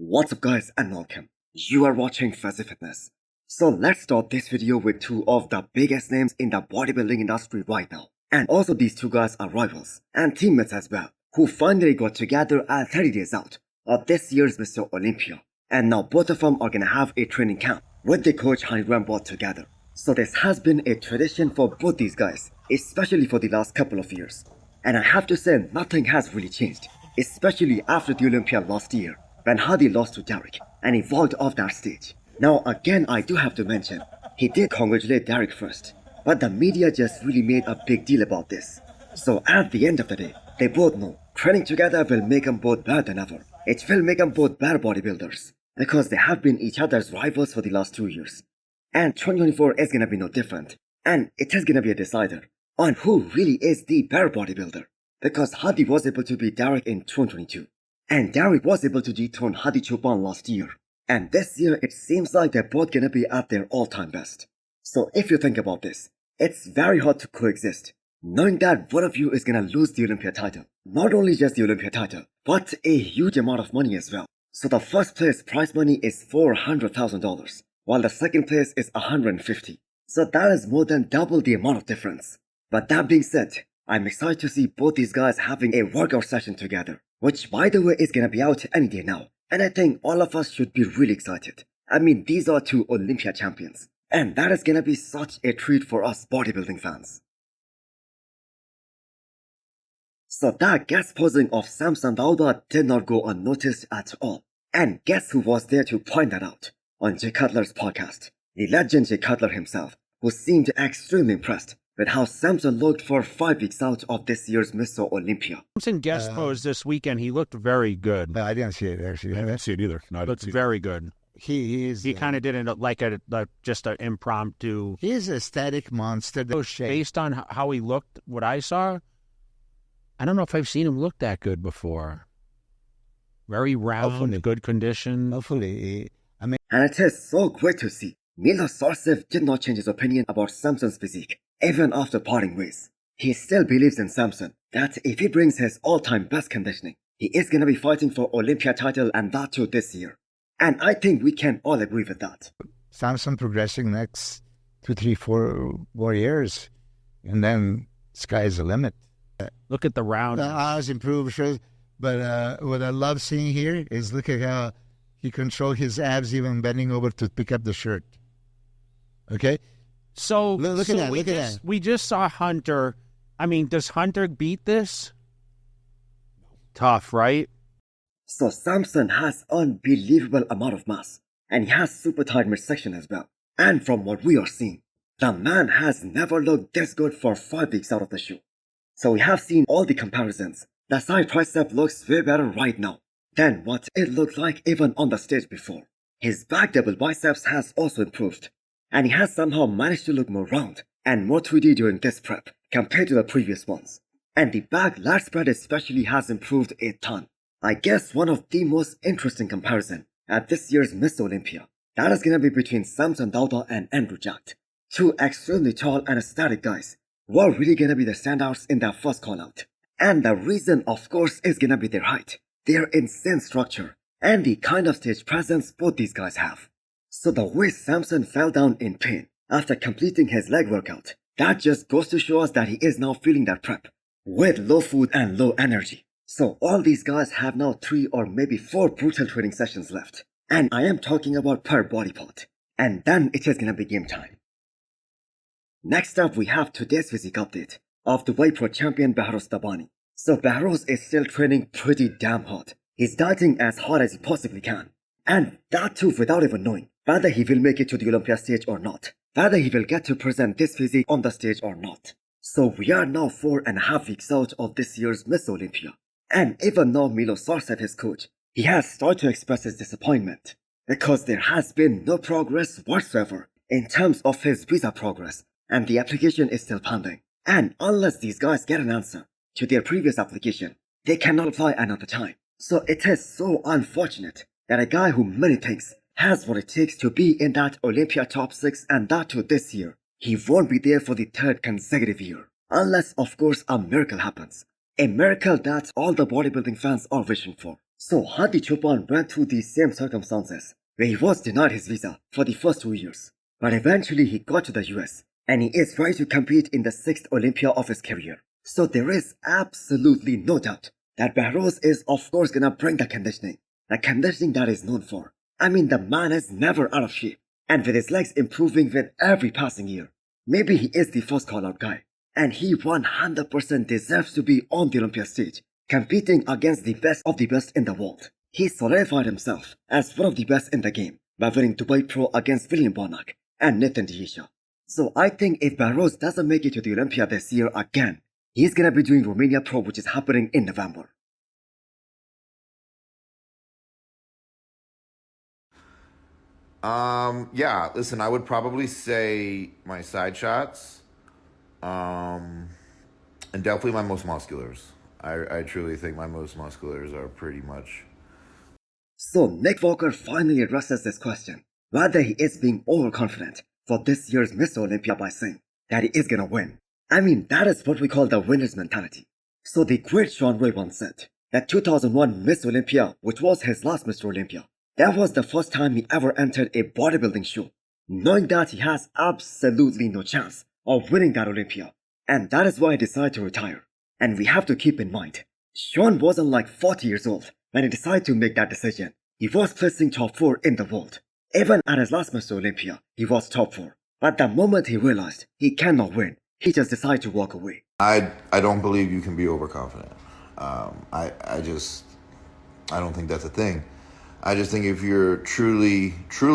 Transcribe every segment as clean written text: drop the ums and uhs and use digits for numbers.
What's up guys and welcome. You are watching Fazi Fitness. So let's start this video with two of the biggest names in the bodybuilding industry right now. And also these two guys are rivals and teammates as well, who finally got together at 30 days out of this year's Mr. Olympia. And now both of them are gonna have a training camp with the coach Hany Behrooz together. So this has been a tradition for both these guys, especially for the last couple of years. And I have to say nothing has really changed, especially after the Olympia last year, when Hadi lost to Derek and he walked off that stage. Now again I do have to mention, he did congratulate Derek first, but the media just really made a big deal about this. So at the end of the day, they both know training together will make them both better than ever. It will make them both better bodybuilders, because they have been each other's rivals for the last 2 years. And 2024 is gonna be no different, and it is gonna be a decider on who really is the better bodybuilder, because Hadi was able to beat Derek in 2022. And Derek was able to dethrone Hadi Choopan last year. And this year it seems like they're both gonna be at their all-time best. So if you think about this, it's very hard to coexist, knowing that one of you is gonna lose the Olympia title. Not only just the Olympia title, but a huge amount of money as well. So the first place prize money is $400,000, while the second place is $150,000. So that is more than double the amount of difference. But that being said, I'm excited to see both these guys having a workout session together, which by the way is gonna be out any day now. And I think all of us should be really excited. I mean, these are two Olympia champions, and that is gonna be such a treat for us bodybuilding fans. So that guest posing of Samson Dauda did not go unnoticed at all. And guess who was there to point that out on Jay Cutler's podcast? The legend Jay Cutler himself, who seemed extremely impressed with how Samson looked for 5 weeks out of this year's Mr. Olympia. Samson guest posed this weekend. He looked very good. No, I didn't see it actually. I didn't see it either. No, I Looked very good. He kind of did it like just an impromptu. He's a static monster. Based on how he looked, what I saw, I don't know if I've seen him look that good before. Very round, Hopefully. good condition. Hopefully, I mean, And it is so great to see Milos Sarcev did not change his opinion about Samson's physique, even after parting ways. He still believes in Samson, that if he brings his all-time best conditioning, he is gonna be fighting for Olympia title, and that too this year. And I think we can all agree with that. Samson progressing next 2, 3, 4 more years, and then sky's the limit. Look at the round. The eyes improve, sure, but what I love seeing here is look at how he controls his abs, even bending over to pick up the shirt. Okay. So Look at that, look at that. We just saw Hunter. I mean, does Hunter beat this? Tough, right? So Samson has unbelievable amount of mass, and he has super tight midsection as well. And from what we are seeing, the man has never looked this good for 5 weeks out of the shoe. So we have seen all the comparisons. The side tricep looks way better right now than what it looked like even on the stage before. His back double biceps has also improved, and he has somehow managed to look more round and more 3D during this prep compared to the previous ones. And the back lat spread especially has improved a ton. I guess one of the most interesting comparison at this year's Miss Olympia, that is gonna be between Samson Dauda and Andrew Jacked. Two extremely tall and aesthetic guys who are really gonna be the standouts in their first call out. And the reason of course is gonna be their height, their insane structure, and the kind of stage presence both these guys have. So the way Samson fell down in pain after completing his leg workout, that just goes to show us that he is now feeling that prep with low food and low energy. So all these guys have now 3 or maybe 4 brutal training sessions left. And I am talking about per body part. And then it is gonna be game time. Next up we have today's physique update of the Pro champion Behrooz Tabani. So Behrooz is still training pretty damn hard. He's dieting as hard as he possibly can. And that too without even knowing whether he will make it to the Olympia stage or not, whether he will get to present this physique on the stage or not. So we are now 4.5 weeks out of this year's Miss Olympia. And even now Milos Sarcev, his coach, he has started to express his disappointment, because there has been no progress whatsoever in terms of his visa progress, and the application is still pending. And unless these guys get an answer to their previous application, they cannot apply another time. So it is so unfortunate that a guy who many thinks has what it takes to be in that Olympia top 6, and that too this year, he won't be there for the 3rd consecutive year. Unless of course a miracle happens. A miracle that all the bodybuilding fans are wishing for. So Hadi Chopin went through these same circumstances where he was denied his visa for the first 2 years. But eventually he got to the US and he is ready to compete in the 6th Olympia of his career. So there is absolutely no doubt that Behrooz is of course gonna bring the conditioning that is known for. I mean, the man is never out of shape, and with his legs improving with every passing year, maybe he is the first call-out guy. And he 100% deserves to be on the Olympia stage, competing against the best of the best in the world. He solidified himself as one of the best in the game by winning Dubai Pro against William Bonac and Nathan Deisha. So I think if Behrooz doesn't make it to the Olympia this year again, he's gonna be doing Romania Pro, which is happening in November. Yeah, listen, I would probably say my side shots, and definitely my most musculars. I truly think my most musculars are pretty much. So Nick Walker finally addresses this question, whether he is being overconfident for this year's Mr. Olympia by saying that he is gonna win. I mean, that is what we call the winner's mentality. So the great Sean Ray once said that 2001 Miss Olympia, which was his last Mr. Olympia, that was the first time he ever entered a bodybuilding show, knowing that he has absolutely no chance of winning that Olympia. And that is why he decided to retire. And we have to keep in mind, Sean wasn't like 40 years old when he decided to make that decision. He was placing top 4 in the world. Even at his last Mr. Olympia, he was top 4. But the moment he realized he cannot win, he just decided to walk away. I don't believe you can be overconfident. I don't think that's a thing. I just think if you're truly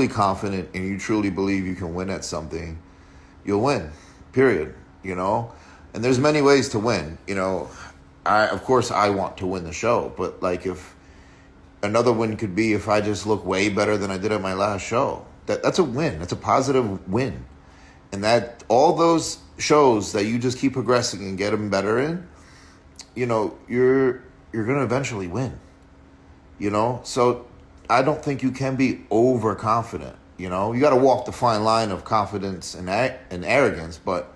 confident and you truly believe you can win at something, you'll win, period, And there's many ways to win, Of course I want to win the show, but like if another win could be if I just look way better than I did at my last show. That's a win. That's a positive win. And that all those shows that you just keep progressing and get them better in, you're going to eventually win, So I don't think you can be overconfident, You got to walk the fine line of confidence and arrogance, but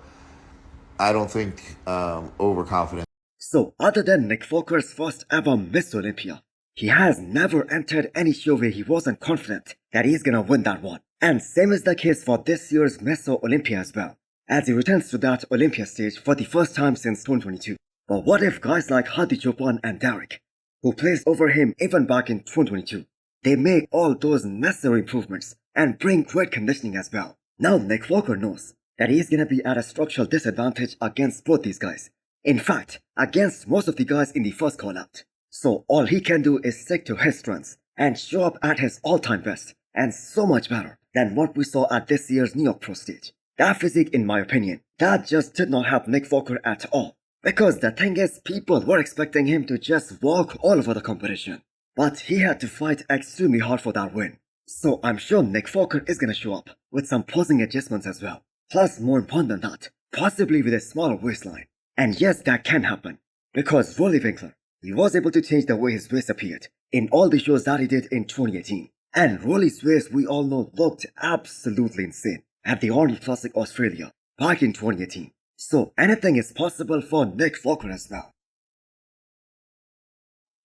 I don't think overconfident. So other than Nick Walker's first ever Miss Olympia, he has never entered any show where he wasn't confident that he's gonna win that one. And same is the case for this year's Mr. Olympia as well, as he returns to that Olympia stage for the first time since 2022. But what if guys like Hadi Chopin and Derek, who placed over him even back in 2022, they make all those necessary improvements and bring great conditioning as well? Now Nick Walker knows that he's gonna be at a structural disadvantage against both these guys. In fact, against most of the guys in the first call-out. So all he can do is stick to his strengths and show up at his all-time best, and so much better than what we saw at this year's New York Pro stage. That physique, in my opinion, that just did not help Nick Walker at all. Because the thing is, people were expecting him to just walk all over the competition. But he had to fight extremely hard for that win. So I'm sure Nick Walker is gonna show up with some posing adjustments as well. Plus, more important than that, possibly with a smaller waistline. And yes, that can happen. Because Rolly Winkler, he was able to change the way his waist appeared in all the shows that he did in 2018. And Rolly's waist, we all know, looked absolutely insane at the Arnold Classic Australia back in 2018. So anything is possible for Nick Walker as well.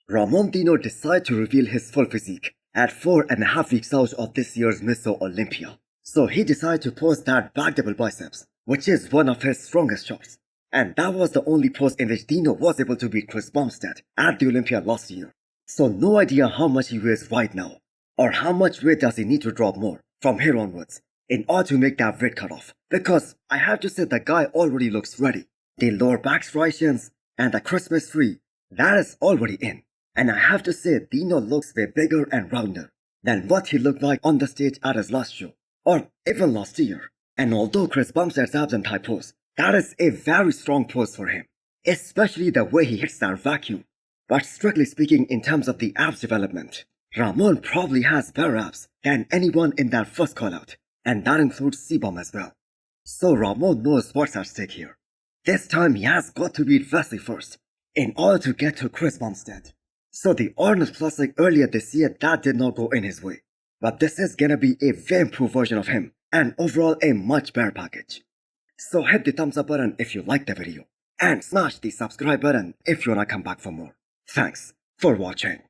Ramon Dino decided to reveal his full physique at 4.5 weeks out of this year's Mr. Olympia. So he decided to post that back double biceps, which is one of his strongest shots. And that was the only pose in which Dino was able to beat Chris Bumstead at the Olympia last year. So no idea how much he weighs right now, or how much weight does he need to drop more from here onwards in order to make that weight cutoff. Because I have to say the guy already looks ready. The lower back striations and the Christmas tree, that is already in. And I have to say Dino looks way bigger and rounder than what he looked like on the stage at his last show, or even last year. And although Chris Bumstead's abs and thigh pose, that is a very strong pose for him, especially the way he hits that vacuum. But strictly speaking, in terms of the abs development, Ramon probably has better abs than anyone in that first call-out, and that includes C-Bomb as well. So Ramon knows what's at stake here. This time he has got to beat Wesley first, in order to get to Chris Bumstead. So the Arnold Classic earlier this year, that did not go in his way. But this is gonna be a way improved version of him, and overall a much better package. So hit the thumbs up button if you liked the video, and smash the subscribe button if you wanna come back for more. Thanks for watching.